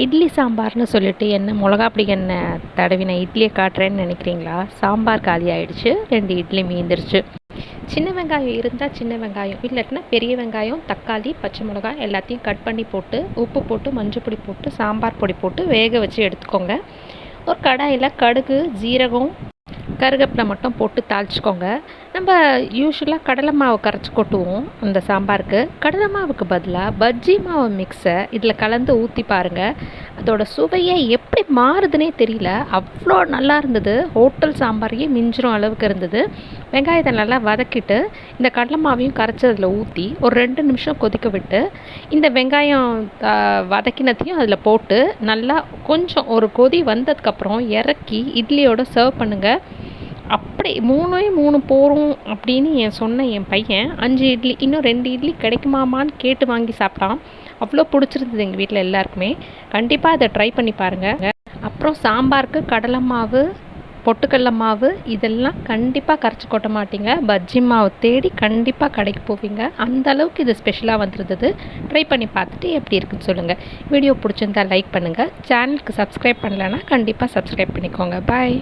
இட்லி சாம்பார்னு சொல்லிட்டு என்ன மிளகாப்பொடி எண்ணெய் தடவின இட்லியை காட்டுறேன்னு நினைக்கிறீங்களா? சாம்பார் காலி ஆகிடுச்சு, 2 இட்லி மீந்துருச்சு. சின்ன வெங்காயம் இருந்தால் சின்ன வெங்காயம், இல்லாட்டினா பெரிய வெங்காயம், தக்காளி, பச்சை மிளகாய் எல்லாத்தையும் கட் பண்ணி போட்டு உப்பு போட்டு மஞ்சள் பொடி போட்டு சாம்பார் பொடி போட்டு வேக வச்சு எடுத்துக்கோங்க. ஒரு கடாயில் கடுகு, ஜீரகம், கருவேப்பிலை மட்டும் போட்டு தாளிச்சிக்கோங்க. நம்ம யூஸ்வலாக கடலை மாவு கரைச்சி கொட்டுவோம் அந்த சாம்பாருக்கு. கடலை மாவுக்கு பதிலாக பஜ்ஜி மாவு மிக்ஸை இதில் கலந்து ஊற்றி பாருங்கள். அதோட சுவையே எப்படி மாறுதுன்னே தெரியல, அவ்வளோ நல்லா இருந்தது. ஹோட்டல் சாம்பாரையே மிஞ்சிரும் அளவுக்கு இருந்தது. வெங்காயத்தை நல்லா வதக்கிட்டு இந்த கடலை மாவையும் கரைச்சி அதில் ஊற்றி ஒரு 2 நிமிஷம் கொதிக்க விட்டு இந்த வெங்காயம் வதக்கினத்தையும் அதில் போட்டு நல்லா கொஞ்சம் ஒரு கொதி வந்ததுக்கப்புறம் இறக்கி இட்லியோடு சர்வ் பண்ணுங்கள். அப்படி 3 போகிறோம் அப்படின்னு சொன்ன என் பையன் 5 இட்லி, இன்னும் 2 இட்லி கிடைக்குமாமான்னு கேட்டு வாங்கி சாப்பிட்டான். அவ்வளோ பிடிச்சிருந்தது எங்கள் வீட்டில் எல்லாருக்குமே. கண்டிப்பாக அதை ட்ரை பண்ணி பாருங்கள். அப்புறம் சாம்பாருக்கு கடலை மாவு, பொட்டுக்கடல மாவு இதெல்லாம் கண்டிப்பாக கரைச்சி கொட்ட மாட்டீங்க. பஜ்ஜி மாவு தேடி கண்டிப்பாக கடைக்கு போவீங்க. அந்த அளவுக்கு இது ஸ்பெஷலாக வந்துருந்தது. ட்ரை பண்ணி பார்த்துட்டு எப்படி இருக்குன்னு சொல்லுங்கள். வீடியோ பிடிச்சிருந்தால் லைக் பண்ணுங்கள். சேனலுக்கு சப்ஸ்கிரைப் பண்ணலைன்னா கண்டிப்பாக சப்ஸ்கிரைப் பண்ணிக்கோங்க. பாய்.